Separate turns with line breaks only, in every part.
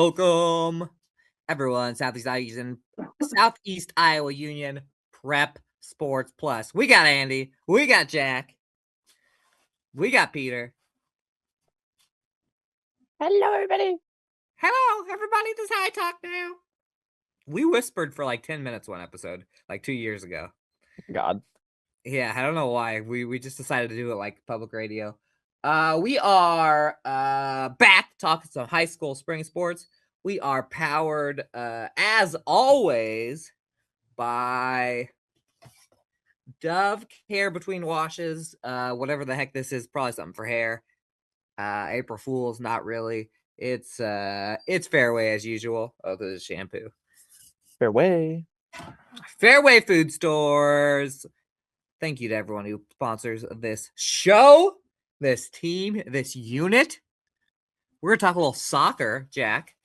Welcome, everyone. Southeast Iowa Union Prep Sports Plus. We got Andy. We got Jack. We got Peter.
Hello, everybody.
Hello, everybody. This is how I talk now. We whispered for like 10 minutes one episode, like 2 years ago.
God.
Yeah, I don't know why. We just decided to do it like public radio. We are back talking some high school spring sports. We are powered, as always, by Dove Care Between Washes. Whatever the heck this is, probably something for hair. April Fool's, not really. It's Fairway as usual. Oh, this is shampoo.
Fairway
Food Stores. Thank you to everyone who sponsors this show, this team, this unit. We're going to talk a little soccer, Jack.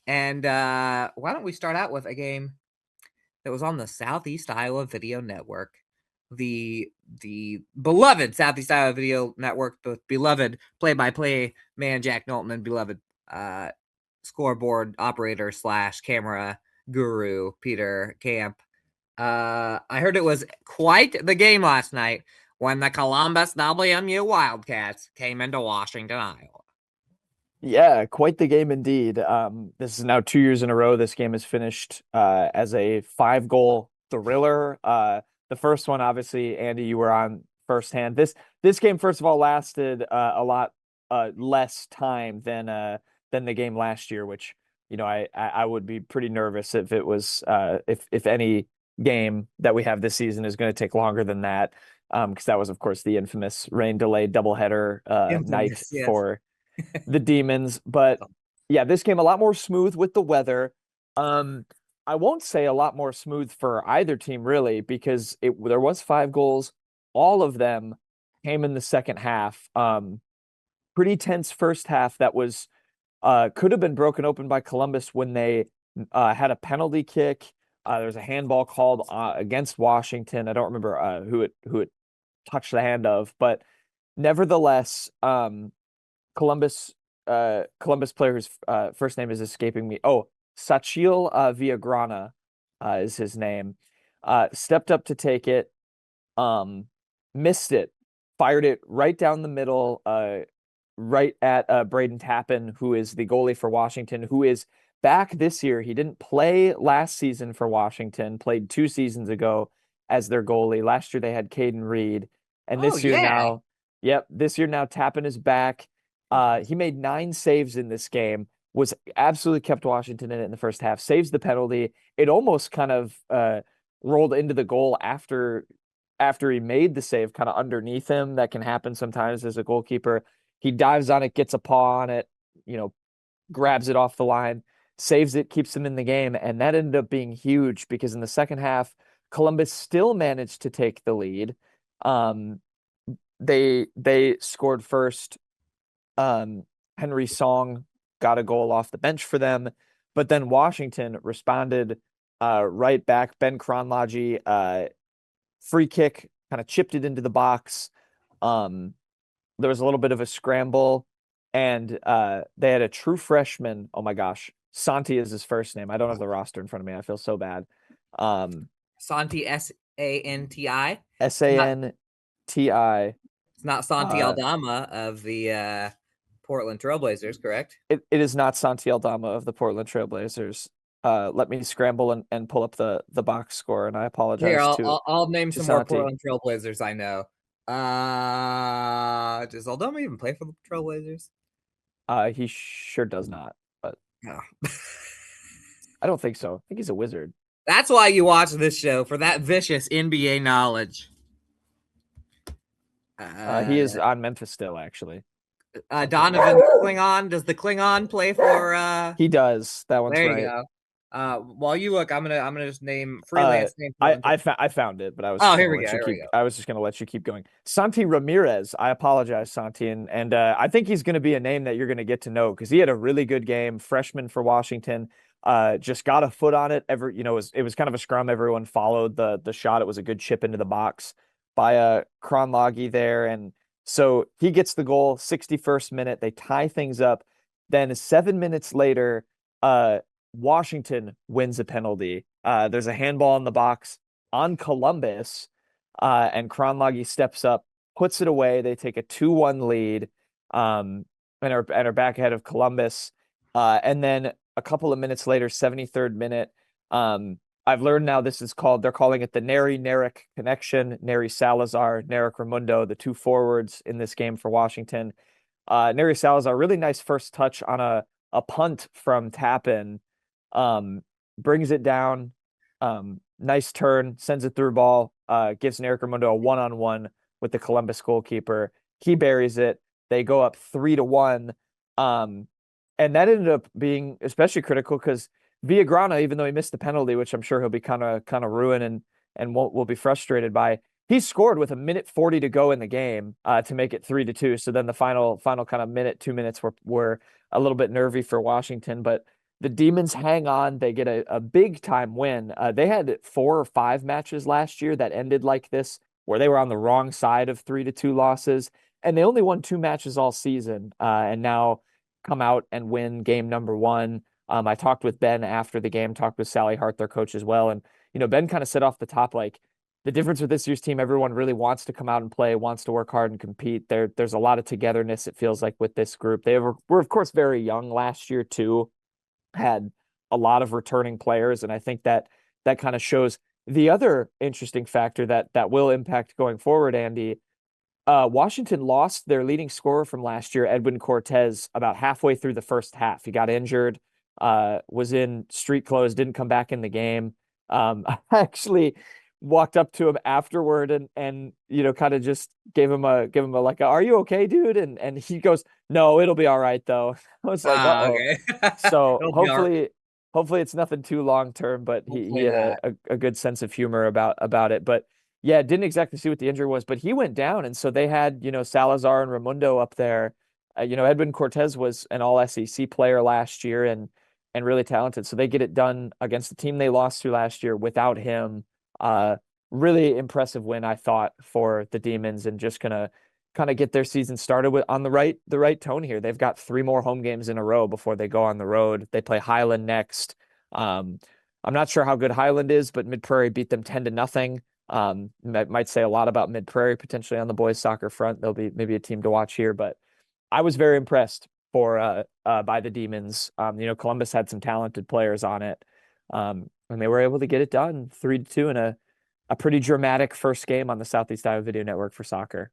And why don't we start out with a game that was on the Southeast Iowa Video Network. The beloved Southeast Iowa Video Network, the beloved play-by-play man Jack Knowlton, and beloved scoreboard operator / camera guru Peter Camp. I heard it was quite the game last night when the Columbus WMU Wildcats came into Washington, Iowa.
Yeah, quite the game indeed. This is now 2 years in a row. This game has finished as a 5-goal thriller. The first one, obviously, Andy, you were on firsthand. This game, first of all, lasted a lot less time than the game last year, which, you know, I would be pretty nervous if it was if any game that we have this season is going to take longer than that, because that was, of course, the infamous rain delay doubleheader night for the Demons. But yeah, this game a lot more smooth with the weather. I won't say a lot more smooth for either team, really, because there was 5 goals. All of them came in the second half. Pretty tense first half that was could have been broken open by Columbus when they had a penalty kick. There was a handball called against Washington. I don't remember who it touched the hand of, but nevertheless, Columbus player whose first name is escaping me. Oh, Sachil Villagrana is his name. Stepped up to take it, missed it, fired it right down the middle, right at Braden Tappan, who is the goalie for Washington, who is back this year. He didn't play last season for Washington, played 2 seasons ago as their goalie. Last year they had Caden Reed. And this year now Tappan is back. He made 9 saves in this game, was absolutely kept Washington in it in the first half, saves the penalty. It almost kind of rolled into the goal after he made the save, kind of underneath him. That can happen sometimes as a goalkeeper. He dives on it, gets a paw on it, grabs it off the line, saves it, keeps them in the game. And that ended up being huge because in the second half, Columbus still managed to take the lead. They scored first. Henry Song got a goal off the bench for them, but then Washington responded right back. Ben Kronlage, free kick, kind of chipped it into the box. There was a little bit of a scramble, and they had a true freshman. Oh my gosh, Santi is his first name. I don't have the roster in front of me. I feel so bad.
Santi, S-A-N-T-I?
S-A-N-T-I.
It's not Santi Aldama of the Portland Trailblazers, correct?
It is not Santi Aldama of the Portland Trailblazers. Let me scramble and pull up the box score, and I apologize.
Here, I'll name some
Santi.
more Portland Trailblazers I know. Does Aldama even play for the Trailblazers?
He sure does not, but
Oh.
I don't think so. I think he's a Wizard.
That's why you watch this show, for that vicious NBA knowledge.
He is on Memphis still, actually.
Donovan Klingon. Does the Klingon play for?
He does. That one's
there
right.
You go. While you look, I'm gonna just name freelance names.
I found it, but I was.
Here we go.
I was just gonna let you keep going. Santi Ramirez. I apologize, Santi, and I think he's gonna be a name that you're gonna get to know because he had a really good game. Freshman for Washington. Just got a foot on it. It was kind of a scrum. Everyone followed the shot. It was a good chip into the box by Kronlage there, and so he gets the goal. 61st minute, they tie things up. Then 7 minutes later, Washington wins a penalty. There's a handball in the box on Columbus, and Kronlagi steps up, puts it away. They take a 2-1 lead, and are back ahead of Columbus. And then a couple of minutes later, 73rd minute, I've learned now they're calling it the Neri-Narek connection. Neri Salazar, Narek Raimundo, the two forwards in this game for Washington. Neri Salazar, really nice first touch on a punt from Tappan, brings it down, nice turn, sends it through ball, gives Narek Raimundo a one-on-one with the Columbus goalkeeper. He buries it. They go up 3-1. And that ended up being especially critical because Villagrana, even though he missed the penalty, which I'm sure he'll be kind of ruined and will be frustrated by, he scored with a minute 40 to go in the game to make it 3-2. So then the final kind of minute, 2 minutes were a little bit nervy for Washington, but the Demons hang on. They get a big time win. They had 4 or 5 matches last year that ended like this, where they were on the wrong side of 3-2 losses, and they only won 2 matches all season, and now come out and win game number 1. I talked with Ben after the game, talked with Sally Hart, their coach as well. And, Ben kind of said off the top, like, the difference with this year's team, everyone really wants to come out and play, wants to work hard and compete. There's a lot of togetherness, it feels like, with this group. They were, of course, very young last year, too, had a lot of returning players. And I think that kind of shows the other interesting factor that will impact going forward, Andy. Washington lost their leading scorer from last year, Edwin Cortez, about halfway through the first half. He got injured, was in street clothes, didn't come back in the game. I actually walked up to him afterward and kind of just gave him a like, are you okay, dude? And he goes, no, it'll be all right though. I was like, uh-oh.
Okay.
So
It'll be all right.
hopefully it's nothing too long term, but he
Hopefully
had
not.
a good sense of humor about it. But yeah, didn't exactly see what the injury was, but he went down. And so they had, Salazar and Raimundo up there. Edwin Cortez was an all SEC player last year and really talented. So they get it done against the team they lost to last year without him. Really impressive win, I thought, for the Demons, and just gonna kind of get their season started with on the right tone here. They've got 3 more home games in a row before they go on the road. They play Highland next. I'm not sure how good Highland is, but Mid Prairie beat them 10-0. Might say a lot about Mid Prairie potentially on the boys soccer front. They'll be maybe a team to watch here, but I was very impressed by the Demons. Columbus had some talented players on it, and they were able to get it done 3-2 in a pretty dramatic first game on the Southeast Iowa Video Network for soccer.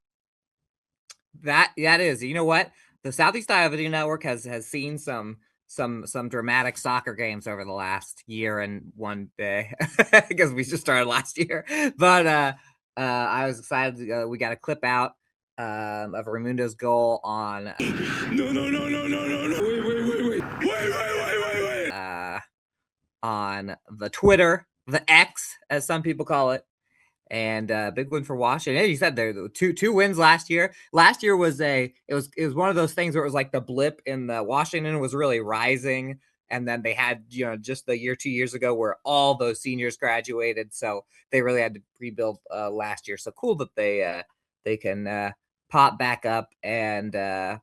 That is. You know what? The Southeast Iowa Video Network has seen some dramatic soccer games over the last year and one day because we just started last year. But I was excited. We got a clip out of Raimundo's goal on. Wait. On the Twitter, the X, as some people call it. And big win for Washington. As you said, there two wins last year. Last year was it was one of those things where it was like the blip in the Washington was really rising, and then they had just the year 2 years ago where all those seniors graduated, so they really had to rebuild last year. So cool that they can pop back up and get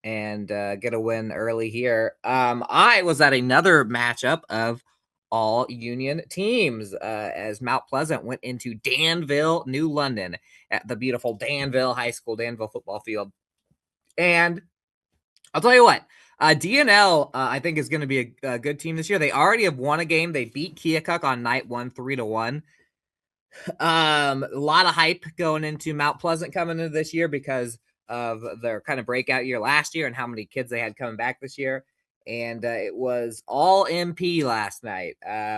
a win early here. I was at another matchup of all union teams as Mount Pleasant went into Danville, New London at the beautiful Danville High School, Danville football field. And I'll tell you what, DNL I think is going to be a good team this year. They already have won a game. They beat Keokuk on night 1, 3-1. A lot of hype going into Mount Pleasant coming into this year because of their kind of breakout year last year and how many kids they had coming back this year. And it was all MP last night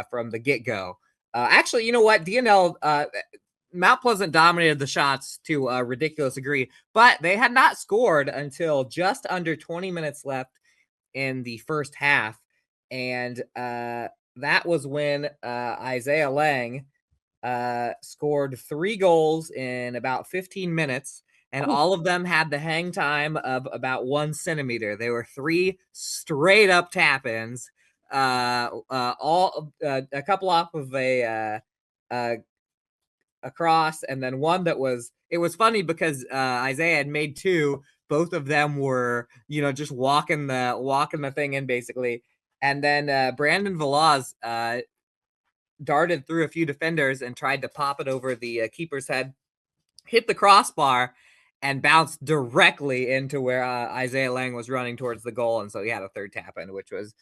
from the get-go. Actually, you know what? DNL, Mount Pleasant dominated the shots to a ridiculous degree, but they had not scored until just under 20 minutes left in the first half. And that was when Isaiah Lang scored 3 goals in about 15 minutes. And all of them had the hang time of about 1 centimeter. They were 3 straight up tap-ins, all a couple off of a cross, and then one that was. It was funny because Isaiah had made 2. Both of them were, just walking the thing in basically. And then Brandon Velaz darted through a few defenders and tried to pop it over the keeper's head, hit the crossbar, and bounced directly into where Isaiah Lang was running towards the goal, and so he had a third tap in, which was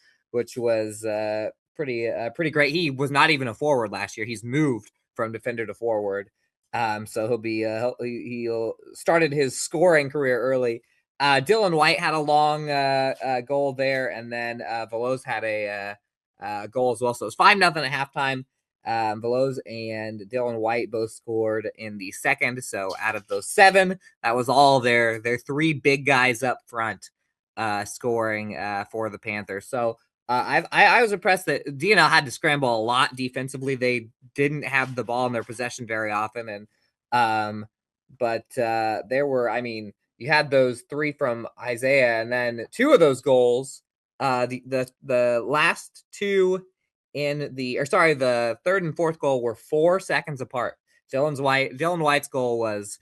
pretty great. He was not even a forward last year. He's moved from defender to forward, so he'll started his scoring career early. Dylan White had a long goal there, and then Veloz had a goal as well. So it was 5-0 at halftime. Veloz and Dylan White both scored in the second. So out of those 7, that was all their 3 big guys up front scoring for the Panthers. So I was impressed that DNL had to scramble a lot defensively. They didn't have the ball in their possession very often, and but there were, I mean, you had those 3 from Isaiah, and then 2 of those goals, the last 2 the third and fourth goal were 4 seconds apart. Dylan White's goal was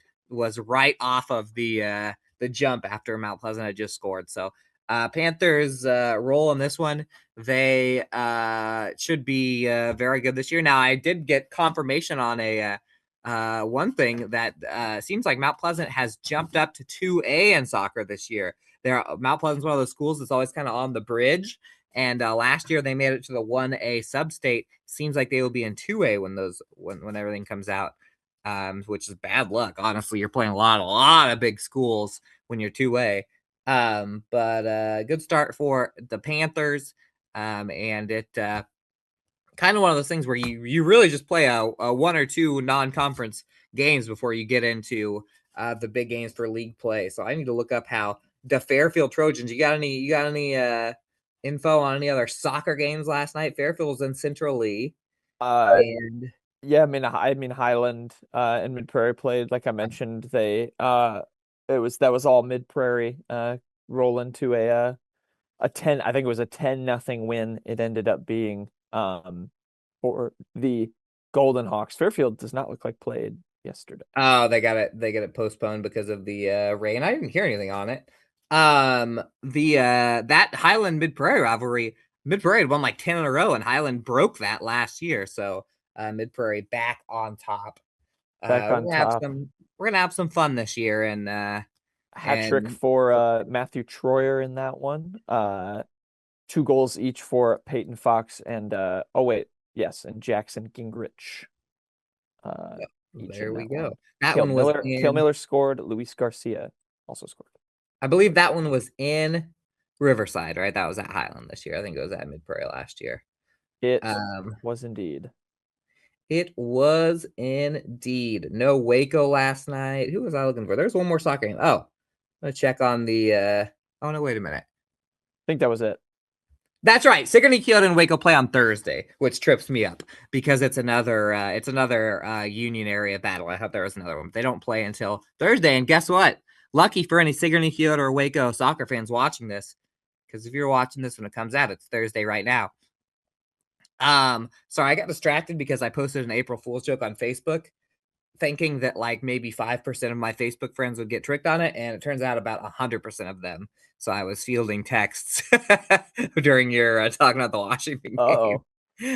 right off of the jump after Mount Pleasant had just scored. So Panthers roll in this one. They should be very good this year. Now, I did get confirmation on a one thing that seems like Mount Pleasant has jumped up to 2A in soccer this year. Mount Pleasant's one of those schools that's always kind of on the bridge. And last year they made it to the 1A sub-state. Seems like they will be in 2A when everything comes out, which is bad luck. Honestly, you're playing a lot of big schools when you're 2A. But good start for the Panthers. And it kind of one of those things where you really just play a 1 or 2 non-conference games before you get into the big games for league play. So I need to look up how the Fairfield Trojans. You got any info on any other soccer games last night? Fairfield was in Central Lee. And
yeah, I mean Highland and Mid Prairie played. Like I mentioned, that was all Mid Prairie roll into a 10. I think it was a 10-0 win. It ended up being for the Golden Hawks. Fairfield does not look like played yesterday.
Oh, they got it postponed because of the rain. I didn't hear anything on it. That Highland Mid Prairie rivalry, Mid Prairie had won like 10 in a row, and Highland broke that last year. So Mid Prairie back on top.
Back on top.
We're gonna have some fun this year, and
hat trick for Matthew Troyer in that one. 2 goals each for Peyton Fox and and Jackson Gingrich.
There we go.
That one was Kale Miller scored. Luis Garcia also scored.
I believe that one was in Riverside, right? That was at Highland this year. I think it was at Mid Prairie last year.
It was indeed.
It was indeed. No Waco last night. Who was I looking for? There's one more soccer game. Oh, I'm gonna check on the. Oh no! Wait a minute.
I think that was it.
That's right. Sigourney Kyoto and Waco play on Thursday, which trips me up because it's another Union area battle. I thought there was another one. But they don't play until Thursday, and guess what? Lucky for any Sigourney Kyoto or Waco soccer fans watching this, because if you're watching this when it comes out, it's Thursday right now. Sorry, I got distracted because I posted an April Fool's joke on Facebook, thinking that like maybe 5% of my Facebook friends would get tricked on it, and it turns out about 100% of them. So I was fielding texts during your talking about the Washington game.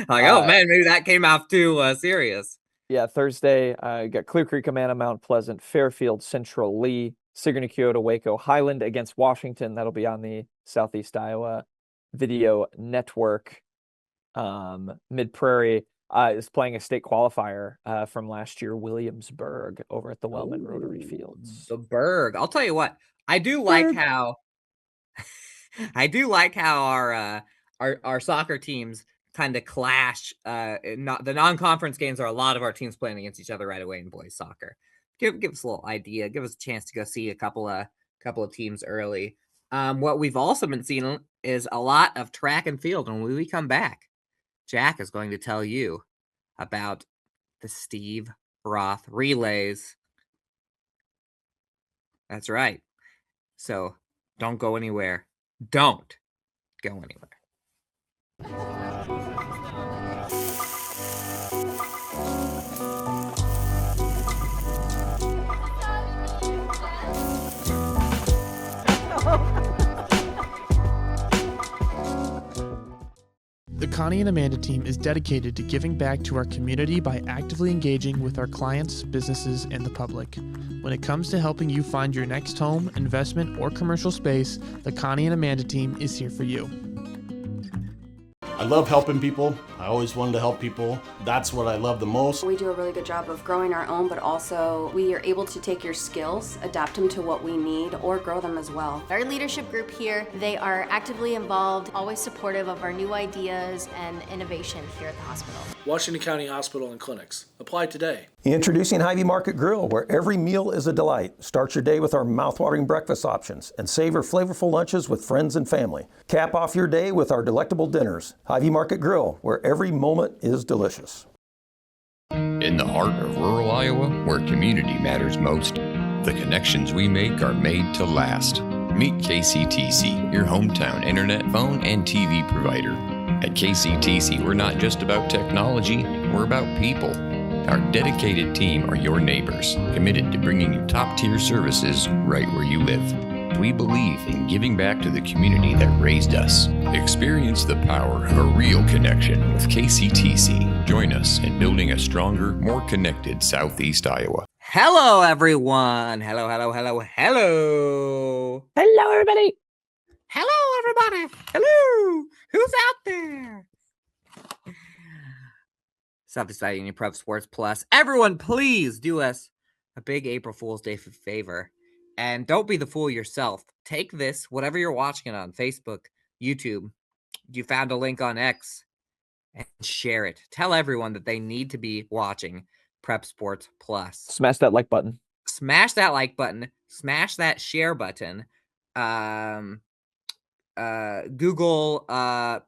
Like, oh man, maybe that came out too serious.
Yeah, Thursday, got Clear Creek, Amana, Mount Pleasant, Fairfield, Central Lee, Sigourney Kyoto, Waco, Highland against Washington. That'll be on the Southeast Iowa Video Network. Mid Prairie is playing a state qualifier from last year, Williamsburg, over at the Wellman Rotary Fields.
The Berg. I'll tell you what, I do like how our soccer teams kind of clash. The non-conference games are a lot of our teams playing against each other right away in boys soccer. Give us a little idea. Give us a chance to go see a couple of teams early. What we've also been seeing is a lot of track and field. And when we come back, Jack is going to tell you about the Steve Roth Relays. That's right. So don't go anywhere. Don't go anywhere.
The Connie and Amanda team is dedicated to giving back to our community by actively engaging with our clients, businesses, and the public. When it comes to helping you find your next home, investment, or commercial space, the Connie and Amanda team is here for you.
I love helping people. I always wanted to help people. That's what I love the most.
We do a really good job of growing our own, but also we are able to take your skills, adapt them to what we need, or grow them as well.
Our leadership group here, they are actively involved, always supportive of our new ideas and innovation here at the hospital.
Washington County Hospital and Clinics. Apply today.
Introducing Hy-Vee Market Grill, where every meal is a delight. Start your day with our mouthwatering breakfast options and savor flavorful lunches with friends and family. Cap off your day with our delectable dinners. Hy-Vee Market Grill, where every moment is delicious.
In the heart of rural Iowa, where community matters most, the connections we make are made to last. Meet KCTC, your hometown internet, phone, and TV provider. At KCTC, we're not just about technology, we're about people. Our dedicated team are your neighbors, committed to bringing you top-tier services right where you live. We believe in giving back to the community that raised us. Experience the power of a real connection with KCTC. Join us in building a stronger, more connected Southeast Iowa.
Hello, everyone. Hello, hello, hello, hello.
Hello, everybody.
Hello, everybody. Hello. Who's out there? Southeast Iowa Union Prep Sports Plus. Everyone, please do us a big April Fool's Day favor. And don't be the fool yourself. Take this, whatever you're watching it on, Facebook, YouTube, you found a link on X, and share it. Tell everyone that they need to be watching Prep Sports Plus.
Smash that like button.
Smash that like button. Smash that share button. Google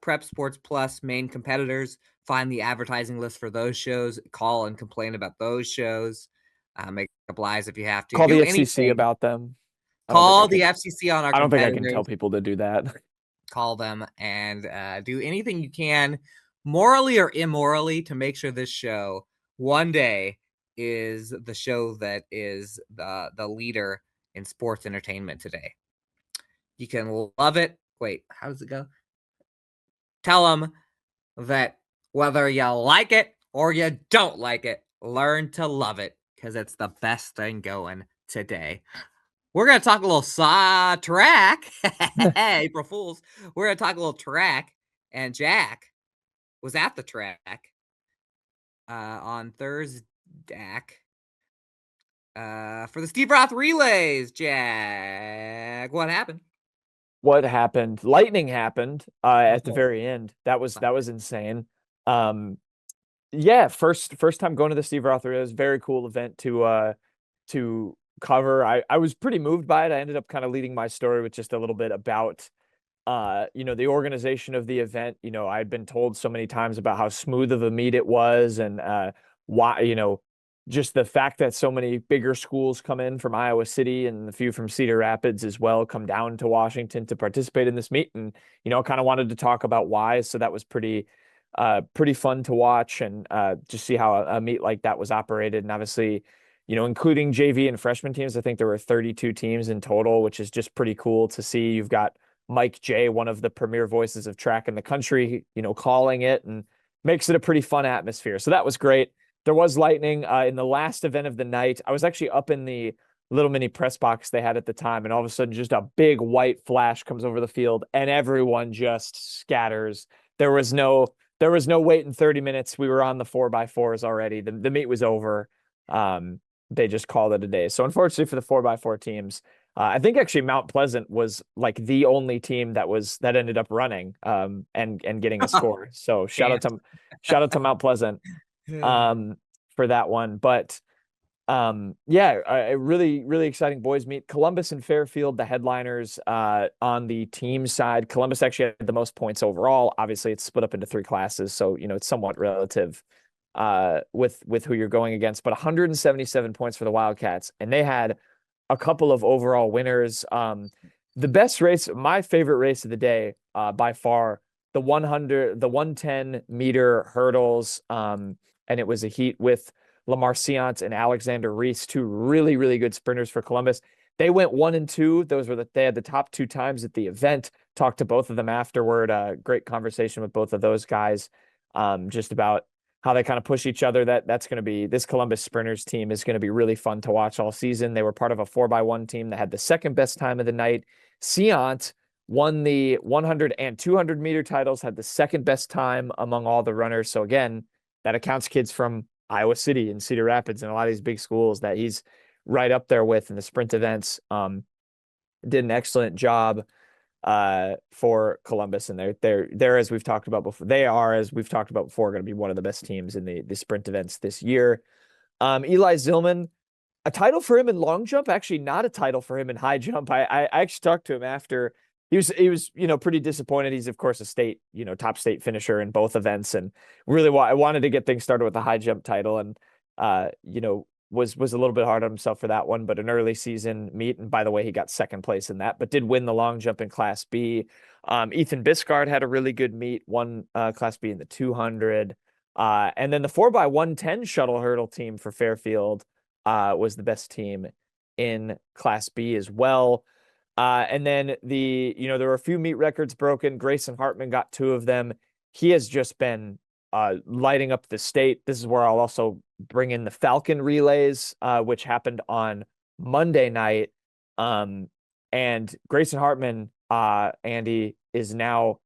Prep Sports Plus main competitors. Find the advertising list for those shows. Call and complain about those shows. Make up lies if you have to.
Call
do
the FCC
anything.
about them.
Call the FCC on our
I don't think I can
competitors.
tell people to do that.
Call them and do anything you can, morally or immorally, to make sure this show one day is the show that is the leader in sports entertainment today. You can love it. Wait, how does it go? Tell them that whether you like it or you don't like it, learn to love it, because it's the best thing going today. We're going to talk a little track. April Fools. We're going to talk a little track. And Jack was at the track on Thursday for the Steve Roth Relays. Jack, what happened?
What happened? Lightning happened at the very end. That was insane. Yeah, first time going to the Steve Roth Relays. Very cool event to cover. I was pretty moved by it. I ended up kind of leading my story with just a little bit about the organization of the event. I'd been told so many times about how smooth of a meet it was, and why, just the fact that so many bigger schools come in from Iowa City and a few from Cedar Rapids as well come down to Washington to participate in this meet. And, kind of wanted to talk about why. So that was pretty fun to watch and just see how a meet like that was operated. And obviously, including JV and freshman teams, I think there were 32 teams in total, which is just pretty cool to see. You've got Mike J, one of the premier voices of track in the country, calling it, and makes it a pretty fun atmosphere. So that was great. There was lightning in the last event of the night. I was actually up in the little mini press box they had at the time, and all of a sudden just a big white flash comes over the field and everyone just scatters. There was no waiting 30 minutes. We were on the 4x4s already. The meet was over. They just called it a day. So unfortunately for the 4x4 teams, I think actually Mount Pleasant was like the only team that ended up running and getting a score. So shout out to Mount Pleasant for that one. But a really exciting boys meet. Columbus and Fairfield, the headliners on the team side. Columbus actually had the most points overall. Obviously it's split up into 3 classes, so it's somewhat relative with who you're going against, but 177 points for the Wildcats, and they had a couple of overall winners. The best race, my favorite race of the day, by far, the 110 meter hurdles. And it was a heat with Lamar Seant and Alexander Reese, 2 really good sprinters for Columbus. They went 1 and 2. They had the top 2 times at the event. talked to both of them afterward. Great conversation with both of those guys, just about how they kind of push each other. That's going to be, this Columbus Sprinters team is going to be really fun to watch all season. They were part of a 4x1 team that had the second best time of the night. Seant won the 100 and 200 meter titles, had the second best time among all the runners. So again, that accounts kids from Iowa City and Cedar Rapids and a lot of these big schools that he's right up there with in the sprint events. Did an excellent job for Columbus, and they're as we've talked about before, they are, as we've talked about before, going to be one of the best teams in the sprint events this year. Eli Zillman, a title for him in long jump, actually not a title for him in high jump. I actually talked to him after. He was pretty disappointed. He's of course a state, top state finisher in both events, and really wanted to get things started with a high jump title, and was a little bit hard on himself for that one, but an early season meet. And by the way, he got second place in that, but did win the long jump in Class B. Ethan Biscard had a really good meet, won Class B in the 200. And then the 4x110 shuttle hurdle team for Fairfield was the best team in Class B as well. And then there were a few meet records broken. Grayson Hartman got 2 of them. He has just been lighting up the state. This is where I'll also bring in the Falcon Relays, which happened on Monday night. And Grayson Hartman, Andy, is now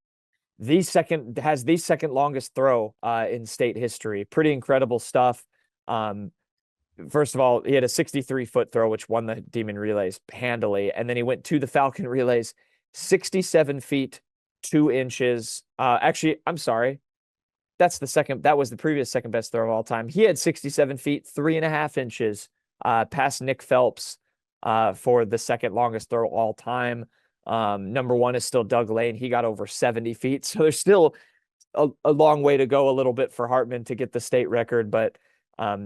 has the second longest throw in state history. Pretty incredible stuff. First of all, he had a 63-foot throw, which won the Demon Relays handily. And then he went to the Falcon Relays, 67 feet, 2 inches. Actually, I'm sorry. That was the previous second best throw of all time. He had 67 feet, 3.5 inches, past Nick Phelps for the second longest throw all time. Number 1 is still Doug Lane. He got over 70 feet. So there's still a long way to go a little bit for Hartman to get the state record, but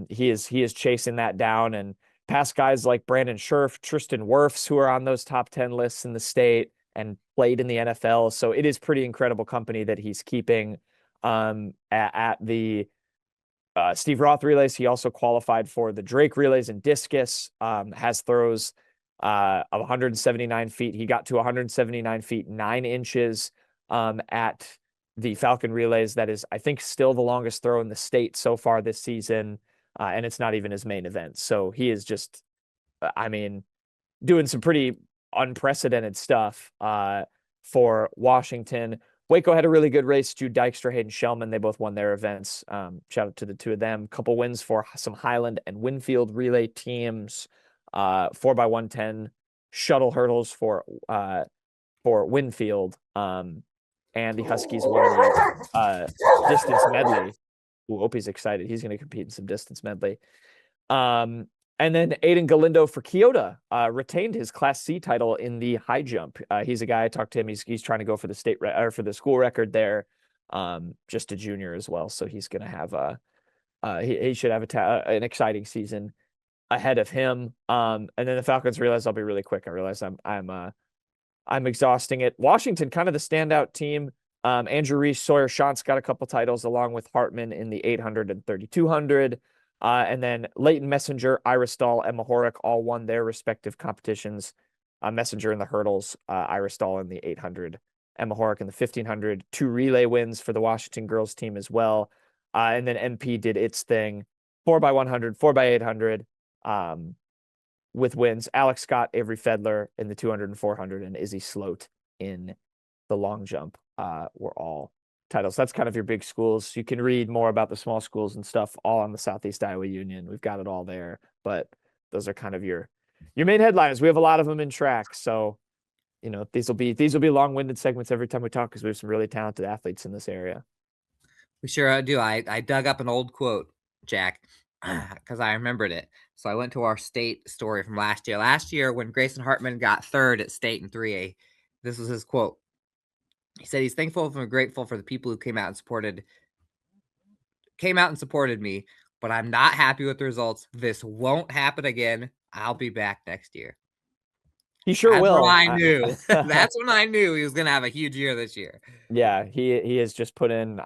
he is chasing that down, and past guys like Brandon Scherf, Tristan Wirfs, who are on those top 10 lists in the state and played in the NFL. So it is pretty incredible company that he's keeping. At the Steve Roth Relays, he also qualified for the Drake Relays and discus, has throws of 179 feet. He got to 179 feet, 9 inches at the Falcon Relays. That is, I think, still the longest throw in the state so far this season, and it's not even his main event. So he is just, doing some pretty unprecedented stuff for Washington. Waco had a really good race. Jude Dykstra, Hayden Shellman, they both won their events. Shout out to the 2 of them. Couple wins for some Highland and Winfield relay teams. 4x110 shuttle hurdles for Winfield. And the Huskies won the distance medley. Ooh, Opie's excited. He's going to compete in some distance medley. And then Aiden Galindo for Kyoto retained his Class C title in the high jump. He's a guy, I talked to him. He's trying to go for the state or for the school record there. Just a junior as well, so he's going to have he should have an exciting season ahead of him. And then the Falcons realize, I'll be really quick. I realize I'm exhausting it. Washington, kind of the standout team. Andrew Reese, Sawyer Shantz got a couple titles along with Hartman in the 800 and 3200. And then Leighton Messenger, Ira Stahl, Emma Horick all won their respective competitions. Messenger in the hurdles, Ira Stahl in the 800, Emma Horick in the 1500. 2 relay wins for the Washington girls team as well. And then MP did its thing, 4x100, 4x800, with wins. Alex Scott, Avery Fedler in the 200 and 400, and Izzy Sloat in the long jump were all titles. That's kind of your big schools. You can read more about the small schools and stuff all on the Southeast Iowa Union. We've got it all there, but those are kind of your main headliners. We have a lot of them in track, so these will be long-winded segments every time we talk because we have some really talented athletes in this area.
We sure do. I dug up an old quote, Jack, because I remembered it. So I went to our state story from last year. Last year, when Grayson Hartman got 3rd at state in 3A, this was his quote. He said he's thankful and grateful for the people who came out and supported me, but I'm not happy with the results. This won't happen again. I'll be back next year.
He sure will.
When I knew. That's when I knew he was going to have a huge year this year.
Yeah, he has just put in.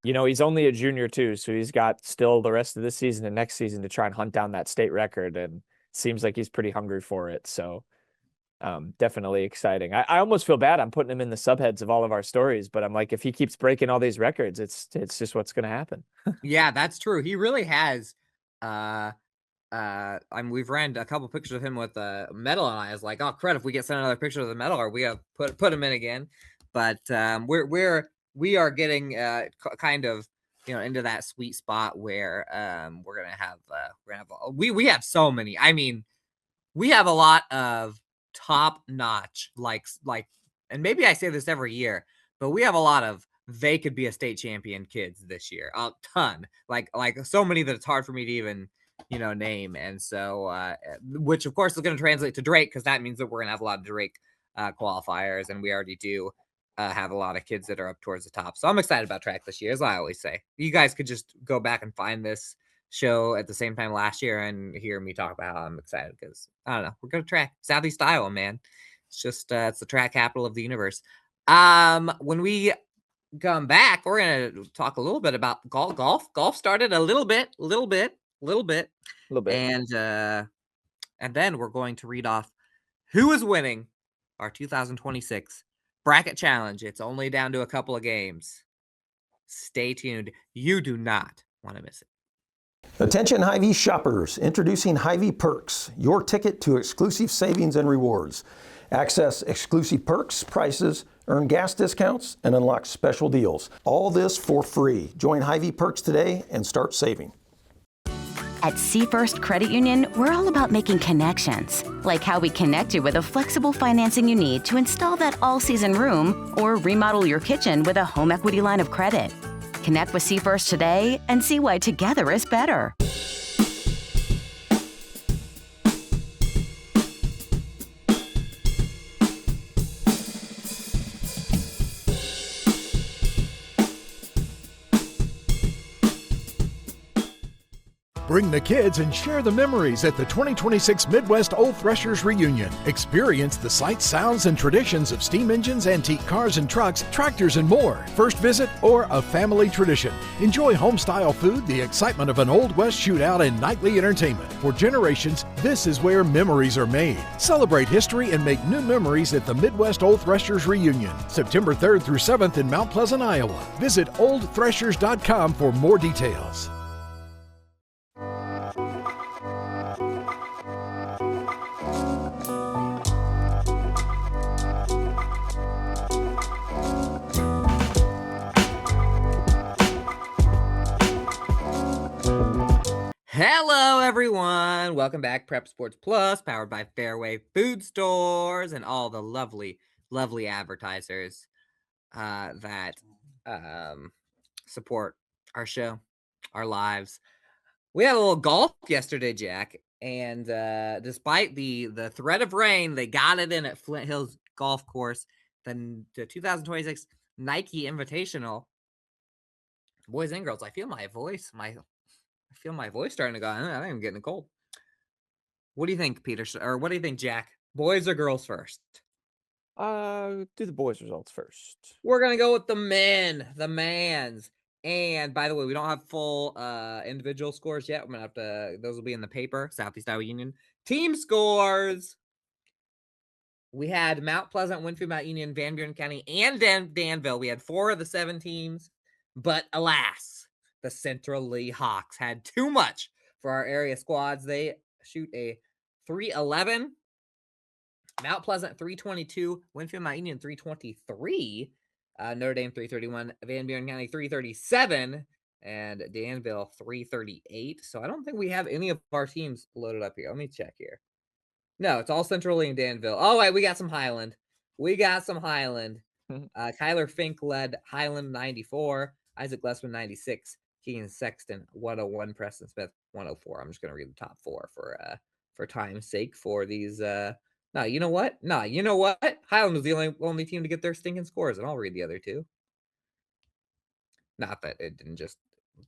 He's only a junior too, so he's got still the rest of this season and next season to try and hunt down that state record, and it seems like he's pretty hungry for it. So Definitely exciting. I almost feel bad. I'm putting him in the subheads of all of our stories, but I'm like, if he keeps breaking all these records, it's just what's going to happen.
Yeah, that's true. He really has. We've ran a couple pictures of him with a medal, and I was like, oh crud, if we get sent another picture of the medal, or we have put him in again. But we are getting kind of into that sweet spot where we're gonna have we have so many. I mean, we have a lot of top notch like, and maybe I say this every year, but we have a lot of they could be a state champion kids this year, a ton, like so many that it's hard for me to even name. And so which of course is going to translate to Drake, because that means that we're going to have a lot of Drake qualifiers, and we already do have a lot of kids that are up towards the top. So I'm excited about track this year. As I always say, you guys could just go back and find this show at the same time last year and hear me talk about how I'm excited, because I don't know, we're going to track Southeast Iowa, man. It's just it's the track capital of the universe. When we come back, we're going to talk a little bit about golf started a little bit, and then we're going to read off who is winning our 2026 bracket challenge. It's only down to a couple of games. Stay tuned. You do not want to miss it.
Attention Hy-Vee shoppers, introducing Hy-Vee Perks, your ticket to exclusive savings and rewards. Access exclusive perks, prices, earn gas discounts, and unlock special deals. All this for free. Join Hy-Vee Perks today and start saving.
At Seafirst Credit Union, we're all about making connections, like how we connect you with a flexible financing you need to install that all-season room or remodel your kitchen with a home equity line of credit. Connect with Seafirst today and see why together is better.
Bring the kids and share the memories at the 2026 Midwest Old Threshers Reunion. Experience the sights, sounds, and traditions of steam engines, antique cars and trucks, tractors, and more. First visit or a family tradition. Enjoy home-style food, the excitement of an Old West shootout, and nightly entertainment. For generations, this is where memories are made. Celebrate history and make new memories at the Midwest Old Threshers Reunion, September 3rd through 7th in Mount Pleasant, Iowa. Visit oldthreshers.com for more details.
Hello, everyone. Welcome back. Prep Sports Plus, powered by Fairway Food Stores and all the lovely, lovely advertisers that support our show, our lives. We had a little golf yesterday, Jack, and despite the threat of rain, they got it in at Flint Hills Golf Course. Then the 2026 Nike Invitational. Boys and girls, I feel my voice. I feel my voice starting to go. I think I'm getting cold. What do you think, Peter? Or what do you think, Jack? Boys or girls first?
Do the boys' results first.
We're gonna go with the mans. And by the way, we don't have full individual scores yet. I'm gonna have to. Those will be in the paper. Southeast Iowa Union team scores. We had Mount Pleasant, Winfield, Mount Union, Van Buren County, and Danville. We had 4 of the 7 teams, but alas, the Central Lee Hawks had too much for our area squads. They shoot a 311. Mount Pleasant 322, Winfield Mount Union 323, Notre Dame 331, Van Buren County 337, and Danville 338. So I don't think we have any of our teams loaded up here. Let me check here. No, it's all Central Lee and Danville. Oh, wait, we got some Highland. Kyler Fink led Highland 94, Isaac Glessman 96, Keegan Sexton 101, Preston Smith 104. I'm just going to read the top 4 for time's sake for these. No, you know what? Highland was the only team to get their stinking scores, and I'll read the other 2. Not that it didn't just.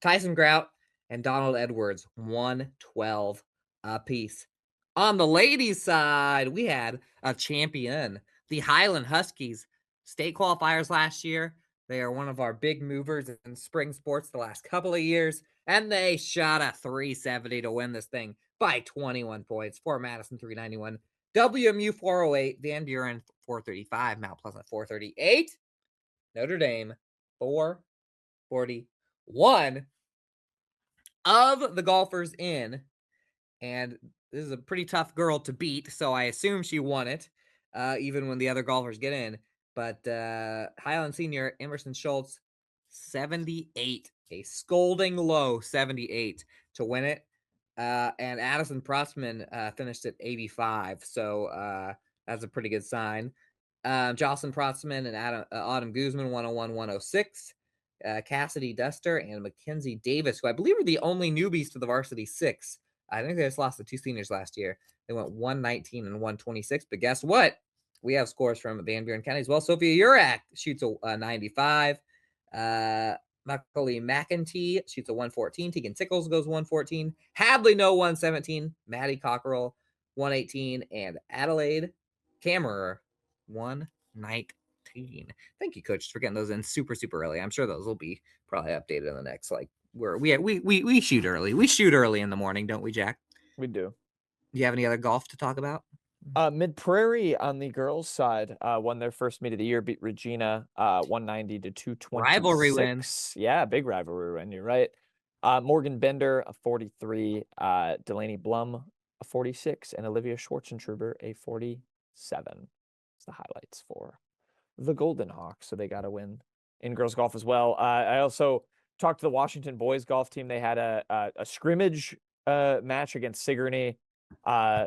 Tyson Grout and Donald Edwards 112 apiece. On the ladies' side, we had a champion, the Highland Huskies, state qualifiers last year. They are one of our big movers in spring sports the last couple of years, and they shot a 370 to win this thing by 21 points. Fort Madison 391, WMU 408, Van Buren 435, Mount Pleasant 438, Notre Dame 441. Of the golfers in, and this is a pretty tough girl to beat, so I assume she won it, even when the other golfers get in. But Highland Senior Emerson Schultz, 78, a scolding low 78 to win it. And Addison Protzman finished at 85, so that's a pretty good sign. Jocelyn Protzman and Autumn Guzman, 101, 106. Cassidy Duster and Mackenzie Davis, who I believe are the only newbies to the varsity six. I think they just lost the two seniors last year. They went 119 and 126. But guess what? We have scores from Van Buren County as well. Sophia Urak shoots a 95. Macaulay McEntee shoots a 114. Tegan Tickles goes 114. Hadley No 117. Maddie Cockerell 118. And Adelaide Kammerer 119. Thank you, Coach, for getting those in super early. I'm sure those will be probably updated in the next we shoot early. We shoot early in the morning, don't we, Jack?
We do.
Do you have any other golf to talk about?
Mid Prairie on the girls' side won their first meet of the year, beat Regina 190 to 226.
Rivalry win.
Yeah, big rivalry win. You're right. Morgan Bender a 43, Delaney Blum a 46, and Olivia Schwartzentruber a 47. It's the highlights for the Golden Hawks, so they got a win in girls golf as well. I also talked to the Washington boys golf team. They had a scrimmage match against Sigourney.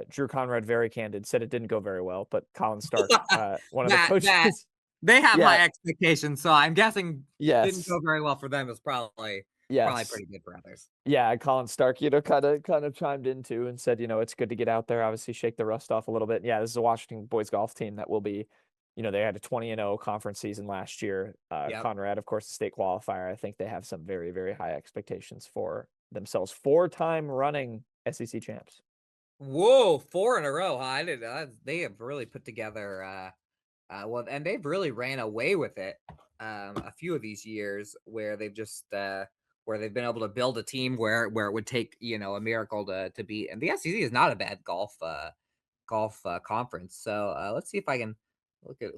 Drew Conrad, very candid, said it didn't go very well, but Colin Stark, one of the coaches,
they have high expectations, so I'm guessing didn't go very well for them. It's probably pretty good for others.
Yeah, Colin Stark, kind of chimed in too and said, it's good to get out there, obviously shake the rust off a little bit. Yeah, this is a Washington boys golf team that will be. They had a 20-0 conference season last year. Conrad, of course, the state qualifier. I think they have some very, very high expectations for themselves. 4-time running SEC champs.
Whoa, 4 in a row. Huh? They have really put together, and they've really ran away with it a few of these years where they've just where they've been able to build a team where it would take a miracle to beat. And the SEC is not a bad golf conference. So let's see if I can look at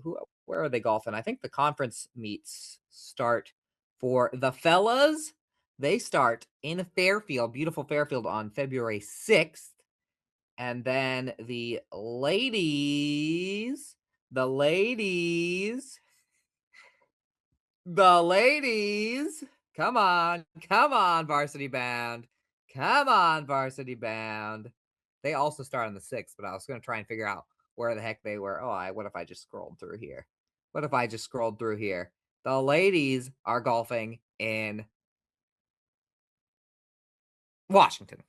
where are they golfing. I think the conference meets start for the fellas. They start in Fairfield, beautiful Fairfield, on February 6th. And then the ladies, come on, Varsity Bound. Come on, Varsity Bound. They also start on the 6th, but I was going to try and figure out where the heck they were. What if I just scrolled through here? The ladies are golfing in Washington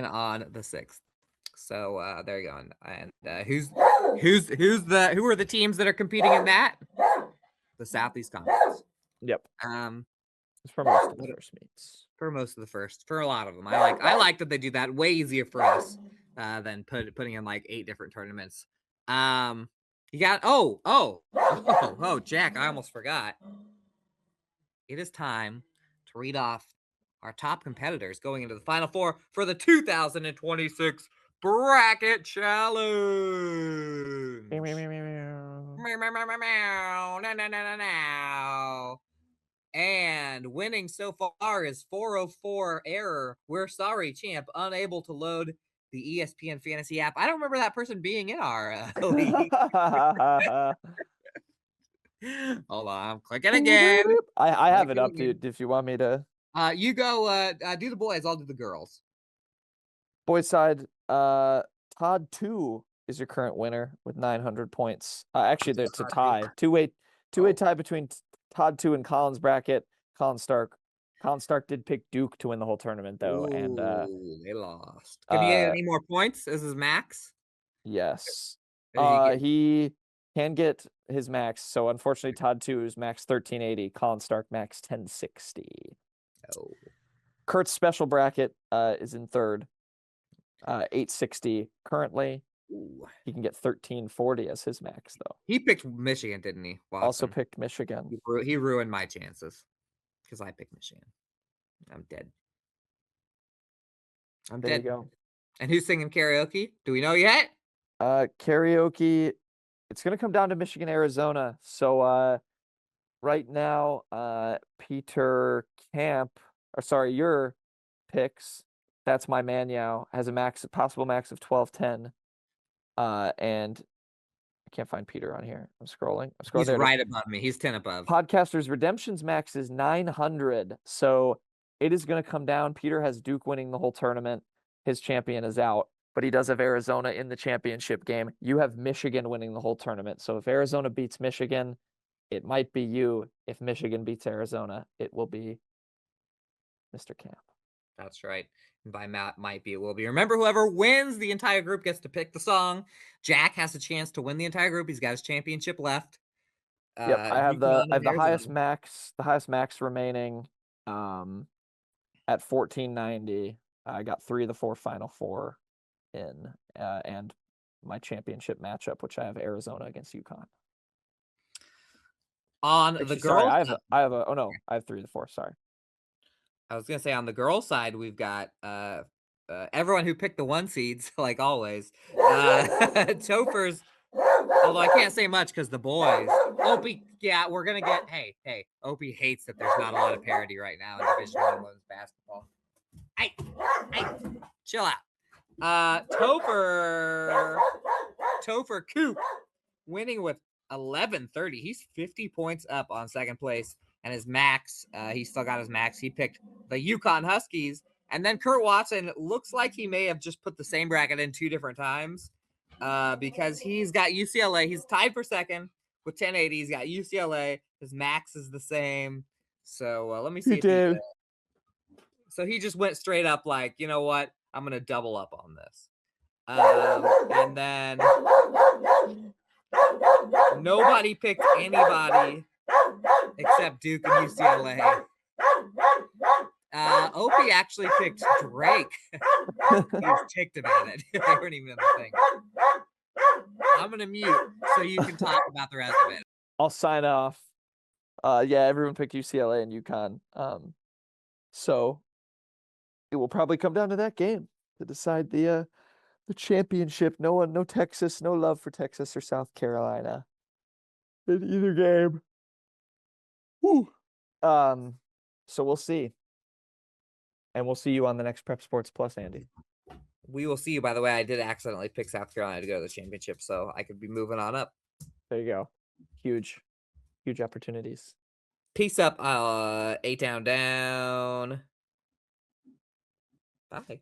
on the 6th. So there you go. And who are the teams that are competing in that? The Southeast Conference.
Yep.
It's for most of the first meets. For a lot of them. I like that they do that. Way easier for us than putting in like 8 different tournaments. You got Jack, I almost forgot. It is time to read off our top competitors going into the Final Four for the 2026 Bracket Challenge. And winning so far is 404 Error. We're sorry, champ. Unable to load the ESPN Fantasy app. I don't remember that person being in our league. Hold on, I'm clicking again.
I have it up, dude, if you want me to.
You go do the boys, I'll do the girls.
Boys side, Todd 2 is your current winner with 900 points. Actually, it's a tie. Two-way tie between Todd 2 and Colin's bracket. Colin Stark did pick Duke to win the whole tournament, though.
Ooh,
and
they lost. Can you get any more points? This is max?
Yes. He can get his max. So unfortunately, Todd 2 is max 1380. Colin Stark max 1060.
Oh.
Kurt's special bracket is in third. 860 currently.
Ooh.
He can get 1340 as his max, though.
He picked Michigan, didn't he? Watson.
Also picked Michigan.
He ruined my chances because I picked Michigan. I'm dead.
There you go.
And who's singing karaoke? Do we know yet?
Karaoke. It's gonna come down to Michigan, Arizona. So right now, Peter Camp, or sorry, your picks. That's my man now has a possible max of 1210. And I can't find Peter on here. I'm scrolling.
He's
there.
right above me. He's 10 above.
Podcasters Redemption's max is 900. So it is going to come down. Peter has Duke winning the whole tournament. His champion is out, but he does have Arizona in the championship game. You have Michigan winning the whole tournament. So if Arizona beats Michigan, it might be you. If Michigan beats Arizona, it will be Mr. Camp.
That's right. And by might be, it will be. Remember, whoever wins the entire group gets to pick the song. Jack has a chance to win the entire group. He's got his championship left.
Yep, I have the highest max remaining at 1490. I got 3 of the 4 final 4 in and my championship matchup, which I have Arizona against UConn.
On the girls,
I have 3 of the 4. Sorry.
I was gonna say on the girls' side, we've got everyone who picked the 1 seeds, like always. Topher's, although I can't say much because the boys. Opie, yeah, we're gonna get. Hey, Opie hates that there's not a lot of parity right now in Division I women's basketball. Hey, chill out. Topher Coop winning with 1130. He's 50 points up on second place. And his max, he still got his max. He picked the UConn Huskies. And then Kurt Watson looks like he may have just put the same bracket in 2 different times because he's got UCLA. He's tied for second with 1080. He's got UCLA. His max is the same. So let me see. So he just went straight up like, you know what? I'm going to double up on this. And then nobody picked anybody except Duke and UCLA. Opie actually picked Drake. He was ticked about it. They weren't even in the thing. I'm going to mute so you can talk about the rest of it.
I'll sign off. Yeah, everyone picked UCLA and UConn. So it will probably come down to that game to decide the championship. No Texas, no love for Texas or South Carolina in either game. Woo. So we'll see. And we'll see you on the next Prep Sports Plus, Andy.
We will see you. By the way, I did accidentally pick South Carolina to go to the championship, so I could be moving on up.
There you go. Huge opportunities.
Peace up, 8 down. Bye.